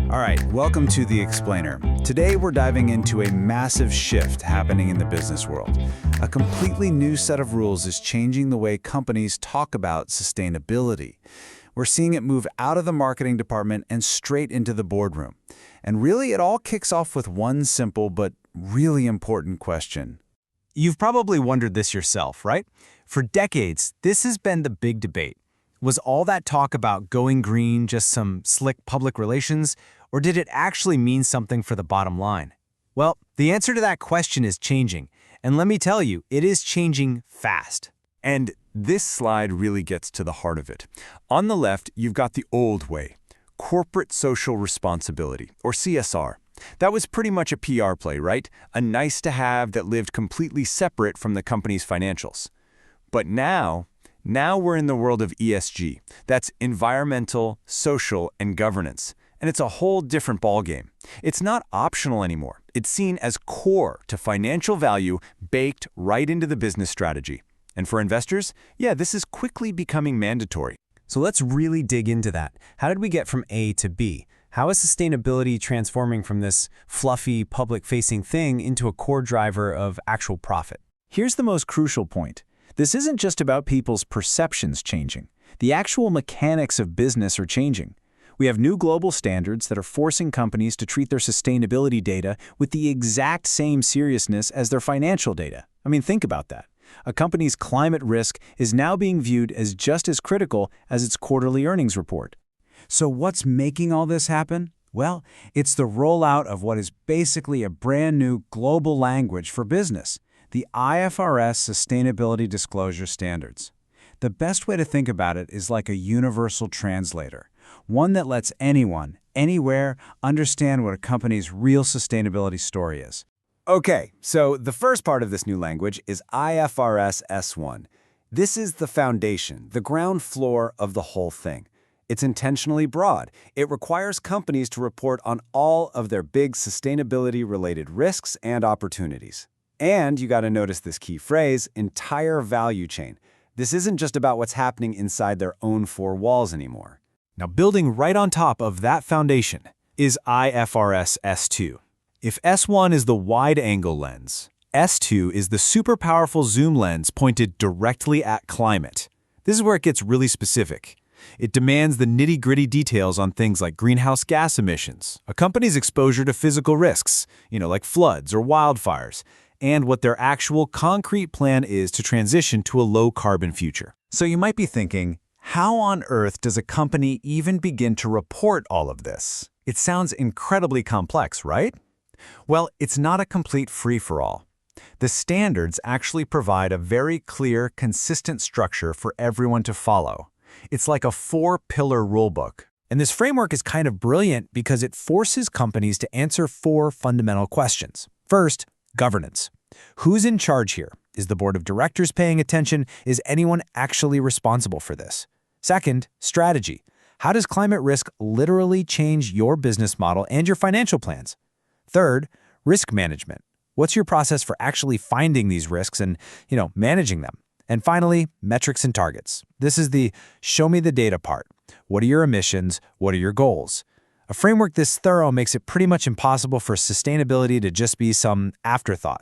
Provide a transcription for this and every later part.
All right, welcome to The Explainer. Today we're diving into a massive shift happening in the business world. A completely new set of rules is changing the way companies talk about sustainability. We're seeing it move out of the marketing department and straight into the boardroom. And really, it all kicks off with one simple but really important question. You've probably wondered this yourself, right? For decades, this has been the big debate. Was all that talk about going green just some slick public relations, or did it actually mean something for the bottom line? Well, the answer to that question is changing, and let me tell you, it is changing fast. And this slide really gets to the heart of it. On the left, you've got the old way, corporate social responsibility, or CSR. That was pretty much a PR play, right? A nice-to-have that lived completely separate from the company's financials. But now we're in the world of ESG. That's environmental, social, and governance. And it's a whole different ballgame. It's not optional anymore. It's seen as core to financial value baked right into the business strategy. And for investors, this is quickly becoming mandatory. So let's really dig into that. How did we get from A to B? How is sustainability transforming from this fluffy, public-facing thing into a core driver of actual profit? Here's the most crucial point. This isn't just about people's perceptions changing. The actual mechanics of business are changing. We have new global standards that are forcing companies to treat their sustainability data with the exact same seriousness as their financial data. I mean, think about that. A company's climate risk is now being viewed as just as critical as its quarterly earnings report. So what's making all this happen? Well, it's the rollout of what is basically a brand new global language for business, the IFRS Sustainability Disclosure Standards. The best way to think about it is like a universal translator, one that lets anyone, anywhere, understand what a company's real sustainability story is. Okay, so the first part of this new language is IFRS S1. This is the foundation, the ground floor of the whole thing. It's intentionally broad. It requires companies to report on all of their big sustainability-related risks and opportunities. And you got to notice this key phrase, entire value chain. This isn't just about what's happening inside their own four walls anymore. Now, building right on top of that foundation is IFRS S2. If S1 is the wide-angle lens, S2 is the super powerful zoom lens pointed directly at climate. This is where it gets really specific. It demands the nitty-gritty details on things like greenhouse gas emissions, a company's exposure to physical risks, like floods or wildfires, and what their actual concrete plan is to transition to a low-carbon future. So you might be thinking, how on earth does a company even begin to report all of this? It sounds incredibly complex, right? Well, it's not a complete free-for-all. The standards actually provide a very clear, consistent structure for everyone to follow. It's like a four-pillar rulebook. And this framework is kind of brilliant because it forces companies to answer four fundamental questions. First, governance. Who's in charge here? Is the board of directors paying attention? Is anyone actually responsible for this? Second, strategy. How does climate risk literally change your business model and your financial plans? Third, risk management. What's your process for actually finding these risks and, managing them? And finally, metrics and targets. This is the show me the data part. What are your emissions? What are your goals? A framework this thorough makes it pretty much impossible for sustainability to just be some afterthought.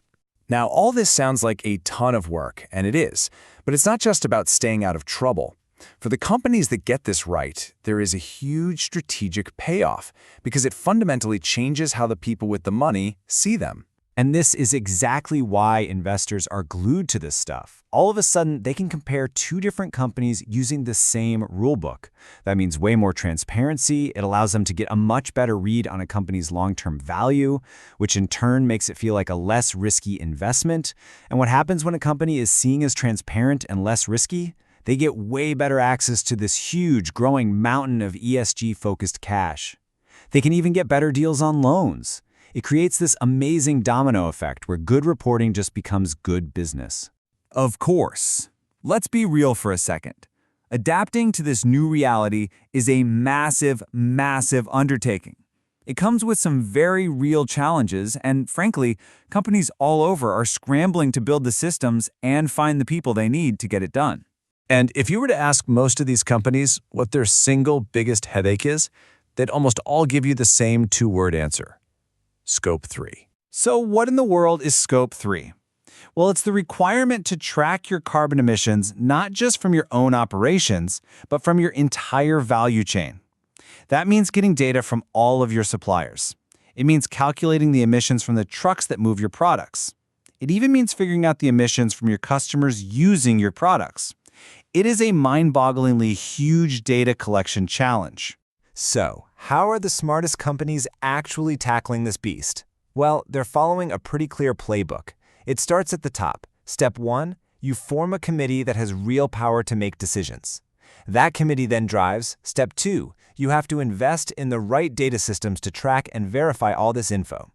Now, all this sounds like a ton of work, and it is. But it's not just about staying out of trouble. For the companies that get this right, there is a huge strategic payoff because it fundamentally changes how the people with the money see them. And this is exactly why investors are glued to this stuff. All of a sudden, they can compare two different companies using the same rulebook. That means way more transparency. It allows them to get a much better read on a company's long-term value, which in turn makes it feel like a less risky investment. And what happens when a company is seen as transparent and less risky? They get way better access to this huge, growing mountain of ESG-focused cash. They can even get better deals on loans. It creates this amazing domino effect where good reporting just becomes good business. Of course. Let's be real for a second. Adapting to this new reality is a massive, massive undertaking. It comes with some very real challenges, and frankly, companies all over are scrambling to build the systems and find the people they need to get it done. And if you were to ask most of these companies what their single biggest headache is, they'd almost all give you the same two-word answer. Scope 3. So what in the world is Scope 3? Well, it's the requirement to track your carbon emissions not just from your own operations, but from your entire value chain. That means getting data from all of your suppliers. It means calculating the emissions from the trucks that move your products. It even means figuring out the emissions from your customers using your products. It is a mind-bogglingly huge data collection challenge. So, how are the smartest companies actually tackling this beast? Well, they're following a pretty clear playbook. It starts at the top. Step 1, you form a committee that has real power to make decisions. That committee then drives. Step 2, you have to invest in the right data systems to track and verify all this info.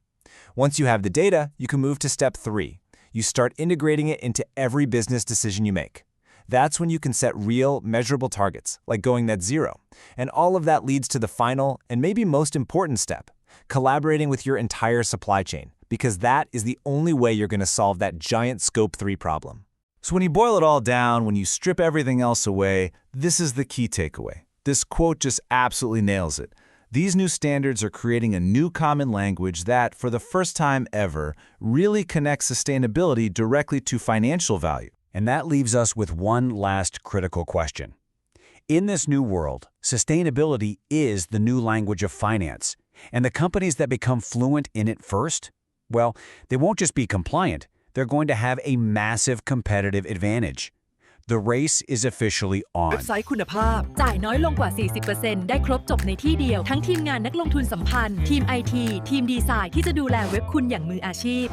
Once you have the data, you can move to Step 3. You start integrating it into every business decision you make. That's when you can set real, measurable targets, like going net zero. And all of that leads to the final, and maybe most important step, collaborating with your entire supply chain, because that is the only way you're going to solve that giant Scope 3 problem. So when you boil it all down, when you strip everything else away, this is the key takeaway. This quote just absolutely nails it. These new standards are creating a new common language that, for the first time ever, really connects sustainability directly to financial value. And that leaves us with one last critical question. In this new world, sustainability is the new language of finance. And the companies that become fluent in it first, well, they won't just be compliant, they're going to have a massive competitive advantage. The race is officially on. เว็บไซต์คุณภาพจ่ายน้อยลงกว่า 40% ได้ครบจบในที่เดียวทั้งทีมงานนักลงทุนสัมพันธ์ทีม IT ทีมดีไซน์ที่จะดูแลเว็บคุณอย่างมืออาชีพ